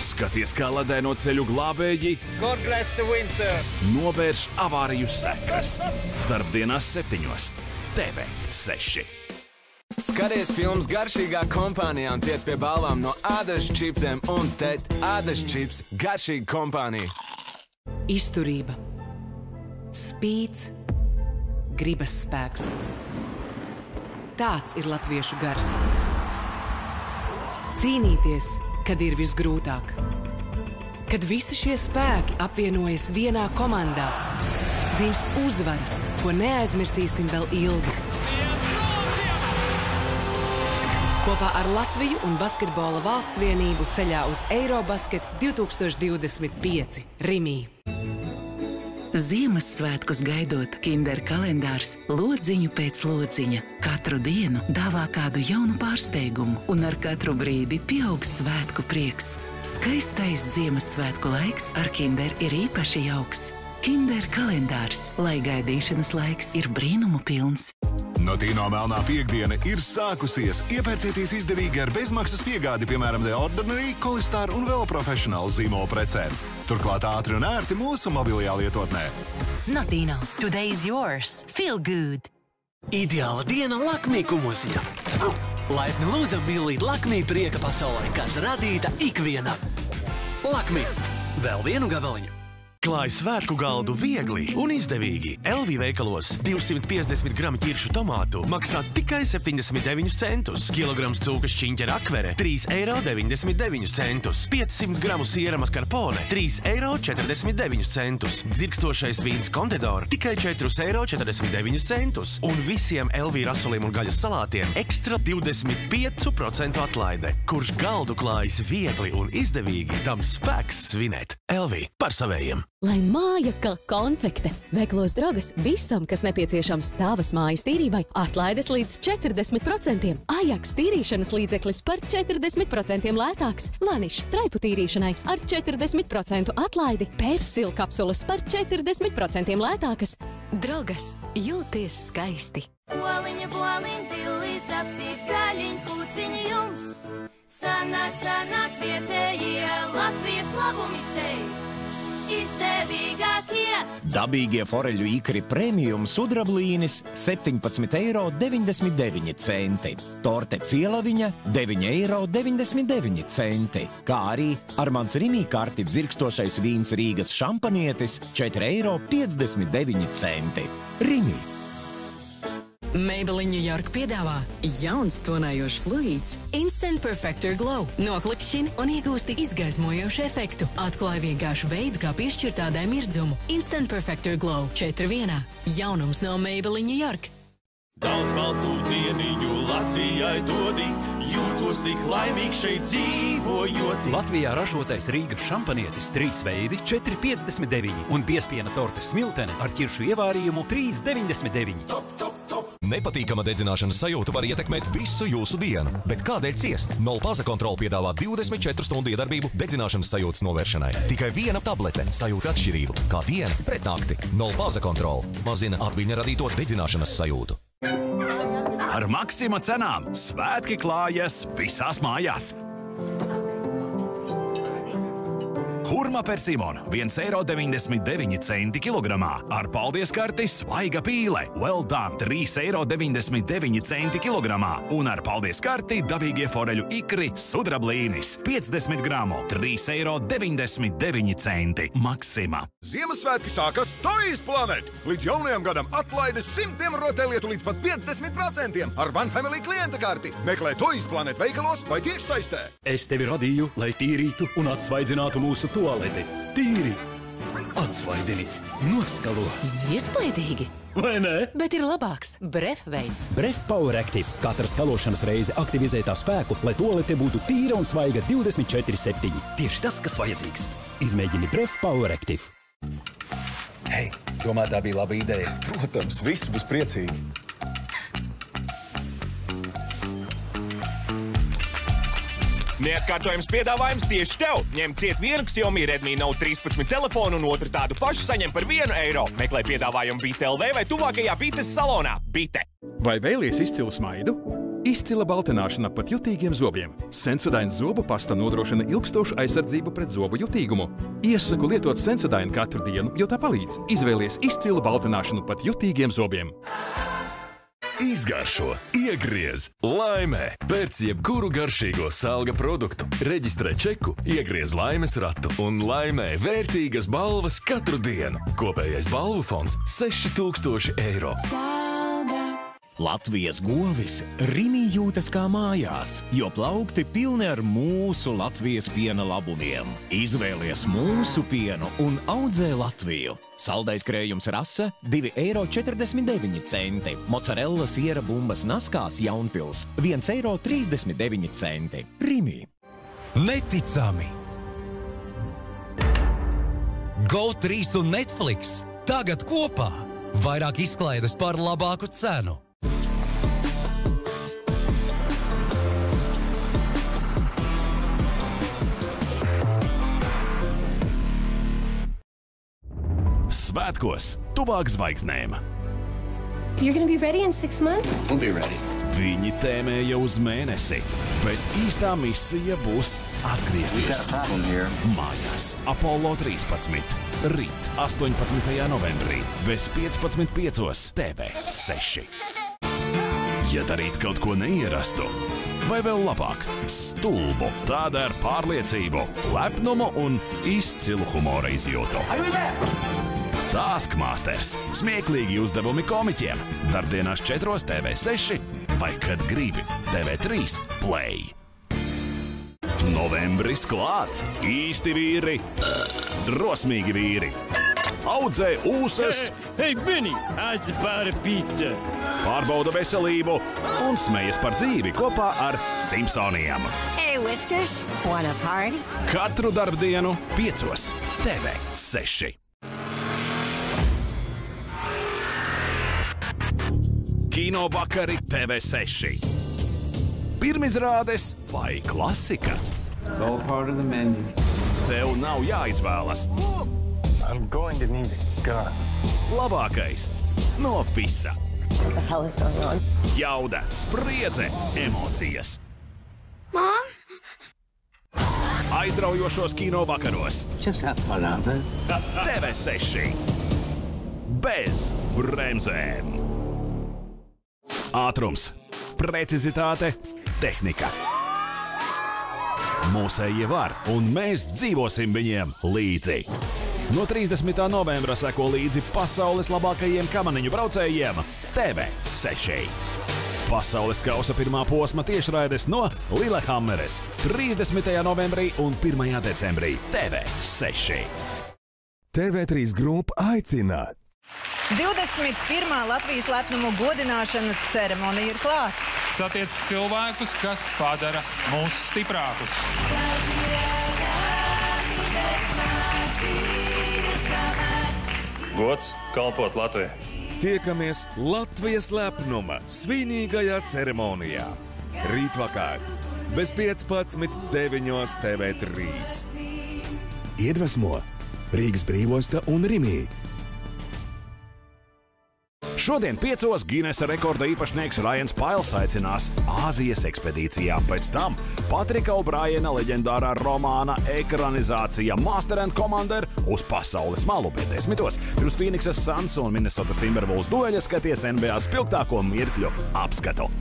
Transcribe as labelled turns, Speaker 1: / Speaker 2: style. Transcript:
Speaker 1: Skaties, kā ledēno ceļu glābēji novērš avāriju sekas. Darbdienās 7. TV6.
Speaker 2: Skaties filmas garšīgā kompānijā un tiec pie balvām no Ādažu čipsiem un Tet Ādažu čips garšīga kompānija.
Speaker 3: Izturība, spīds, gribas spēks. Tāds ir latviešu gars. Cīnīties, kad ir visgrūtāk. Kad visi šie spēki apvienojas vienā komandā, dzimst uzvaras, ko neaizmirsīsim vēl ilgi. Kopā ar Latviju un Basketbola valsts vienību ceļā uz Eirobasket 2025 Rimī.
Speaker 4: Ziemassvētkus gaidot, Kinder kalendārs lodziņu pēc lodziņa. Katru dienu dāvā kādu jaunu pārsteigumu, un ar katru brīdi pieaug svētku prieks. Skaistais Ziemassvētku laiks ar Kinder ir īpaši jauks. Kinder kalendārs, lai gaidīšanas laiks ir brīnumu pilns.
Speaker 5: Notino melnā piekdiena ir sākusies. Iepērcieties izdevīgi ar bezmaksas piegādi, piemēram, The Ordinary, Colistar un vēl profesionālu zīmolu precēm. Turklāt ātri un ērti mūsu mobilajā lietotnē.
Speaker 6: Notino, today is yours. Feel good.
Speaker 7: Ideāla diena Lakmī Kumosiņa. Laipni lūdzam mīlīt Lakmī prieka pasaulē, kas radīta ikvienam. Lakmī. Vēl vienu gabaliņu.
Speaker 8: Klāj svētku galdu viegli un izdevīgi. LV veikalos 250 gramu ķiršu tomātu maksā tikai 79 centus. Kilograms cūkas šķiņķera akvere 3,99 €. 500 gramu siera mascarpone 3,49 €. Dzirkstošais vīns Contador tikai 4,49 €. Un visiem LV rasoliem un gaļas salātiem ekstra 25% atlaide. Kurš galdu klājas viegli un izdevīgi, tam spēks svinēt. LV par savējiem.
Speaker 9: Lai māja kā konfekte. Veiklos Drogas visam, kas nepieciešams tavas mājas tīrībai, atlaides līdz 40%. Ajaks tīrīšanas līdzeklis par 40% lētāks. Vaniš traipu tīrīšanai ar 40% atlaidi. Persila kapsulas par 40% lētākas. Drogas. Jūties skaisti.
Speaker 10: Boliņa, boliņ, dilīdz aptīt gaļiņ, kūciņi jums. Sanāk vietējie Latvijas labumi šeit. Izdevīgākie!
Speaker 11: Dabīgie foreļu ikri premium sudrablīnis 17,99 €. Torte cielaviņa 9,99 €. Kā arī ar mans Rimī karti dzirkstošais vīns Rīgas šampanietis 4,59 €. Rimī.
Speaker 12: Maybelline New York piedāvā jauns tonējošs fluīds Instant Perfector Glow. Noklikšķini un iegūsti izgaismojošu efektu. Atklāj vienkāršu veidu, kā piešķirt tādai mirdzumu. Instant Perfector Glow 4-1. Jaunums no Maybelline New York.
Speaker 13: Daudz baltu dieniņu Latvijai dodi, jūtos tik laimīgs šeit dzīvojot.
Speaker 14: Latvijā ražotais Rīgas šampanietis 3 veidi 4,59 un piespiena torte smiltene ar ķiršu ievārījumu 3,99.
Speaker 15: Nepatīkama dedzināšanas sajūta var ietekmēt visu jūsu dienu, bet kādēļ ciest? Nolpaza kontrola piedāvā 24 stundu iedarbību dedzināšanas sajūtas novēršanai. Tikai viena tablete sajūta atšķirību, kā diena pret nakti. Nolpaza kontrola mazina atviņa radīto dedzināšanas sajūtu.
Speaker 1: Ar Maksima cenām svētki klājas visās mājās. Hurma persimona 1,99 € kilogramā. Ar paldies karti svaiga pīle. Well done 3,99 € kilogramā. Un ar paldies karti dabīgie foreļu ikri sudrablīnis 50 gramu 3,99 €. Maksima.
Speaker 5: Ziemassvētki sākas Toys Planet! Līdz jaunajam gadam atlaides 100 rotaļlietu līdz pat 50% ar One Family klienta karti. Meklē Toys Planet veikalos vai tiešsaistē.
Speaker 14: Es tevi radīju, lai tīrītu un atsvaidzinātu mūsu tualeti. Tīri, atsvaidzini, noskalo.
Speaker 9: Iespaidīgi.
Speaker 14: Vai ne?
Speaker 9: Bet ir labāks Bref veids.
Speaker 14: Bref Power Active. Katra skalošanas reize aktivizē tā spēku, lai tualete būtu tīra un svaiga 24/7. Tieši tas, kas vajadzīgs. Izmēģini Bref Power Active.
Speaker 16: Hei, domā, tā bija laba ideja?
Speaker 5: Protams, visi būs priecīgi.
Speaker 17: Neatkārtojams piedāvājums tieši tev. Ņem ciet vienu Xiaomi Redmi Note 13 telefonu un otru tādu pašu saņem par 1 eiro. Meklē piedāvājumu Bite LV vai tuvākajā Bites salonā. Bite.
Speaker 18: Vai vēlies izcilu smaidu? Izcila baltināšana pat jutīgiem zobiem. Sensodyne zobu pasta nodrošina ilgstošu aizsardzību pret zobu jutīgumu. Iesaku lietot Sensodyne katru dienu, jo tā palīdz. Izvēlies izcilu baltināšanu pat jutīgiem zobiem.
Speaker 19: Izgaršo, iegriez, laimē, pēc jebkuru garšīgo Salga produktu. Reģistrē čeku, iegriez laimes ratu un laimē vērtīgas balvas katru dienu. Kopējais balvu fonds – 6000 eiro.
Speaker 11: Latvijas govis Rimi jūtas kā mājās, jo plaukti pilni ar mūsu Latvijas piena labumiem. Izvēlies mūsu pienu un audzē Latviju. Saldais krējums rasa – 2,49 eiro. Mozzarella siera bumbas naskās Jaunpils – 1,39 eiro. Rimi.
Speaker 20: Neticami! Go3 un Netflix tagad kopā. Vairāk izklaides par labāku cenu.
Speaker 1: Svētkos tuvāk zvaigznēm.
Speaker 21: You're gonna be ready in 6 months?
Speaker 16: We'll be ready.
Speaker 1: Viņi tēmēja uz mēnesi, bet īstā misija būs atgriezties mājās. Apollo 13. Rīt, 18. novembrī, bez 15.5 TV6. Ja darīt kaut ko neierastu, vai vēl labāk, stulbu, tāda ar pārliecību, lepnumu un izcilu humora izjūtu. Taskmasters. Smieklīgi uzdevumi komiķiem. Darbdienās 4 TV6 vai, kad gribi, TV3 Play. Novembris klāt. Īsti vīri. Drosmīgi vīri. Audzē ūsas.
Speaker 22: Hey, Vinny, how's about a pizza?
Speaker 1: Pārbauda veselību un smejas par dzīvi kopā ar Simpsoniem.
Speaker 23: Hey, Whiskers, wanna party?
Speaker 1: Katru darbdienu 5 TV6. Kino vakari TV6. Pirmizrādes vai klasika?
Speaker 24: All part of the menu.
Speaker 1: Tev nav jāizvēlas.
Speaker 24: I'm going to need a gun.
Speaker 1: Labākais no visa.
Speaker 23: What the hell is going on?
Speaker 1: Jauda, spriedze, emocijas.
Speaker 23: Mom?
Speaker 1: Aizraujošos kino vakaros.
Speaker 24: Just have fun out there.
Speaker 1: TV6. Bez bremzēm. Ātrums, precizitāte, tehnika. Mūsējie var, un mēs dzīvosim viņiem līdzi. No 30. novembra seko līdzi pasaules labākajiem kamaniņu braucējiem TV6. Pasaules kausa pirmā posma tiešraides no Lillehammeres 30. novembrī un 1. decembrī TV6.
Speaker 25: TV3 Group aicina.
Speaker 26: 21. Latvijas lepnumu godināšanas ceremonija ir klāt.
Speaker 27: Satiec cilvēkus, kas padara mūs stiprākus.
Speaker 25: Gods kalpot Latvijai. Tiekamies Latvijas lepnuma svinīgajā ceremonijā. Rītvakar, bez 15.9 TV3. Iedvesmo Rīgas Brīvosta un Rimi.
Speaker 1: Šodien 5 Ginesa rekorda īpašnieks Ryans Pails aicinās Āzijas ekspedīcijā. Pēc tam Patrika O'Briena leģendārā romāna ekranizācija Master and Commander uz pasaules malu, bet 10. Pirms Phoenixas Suns un Minnesotas Timberwolves dueļa skaties NBA spilgtāko mirkļu apskatu.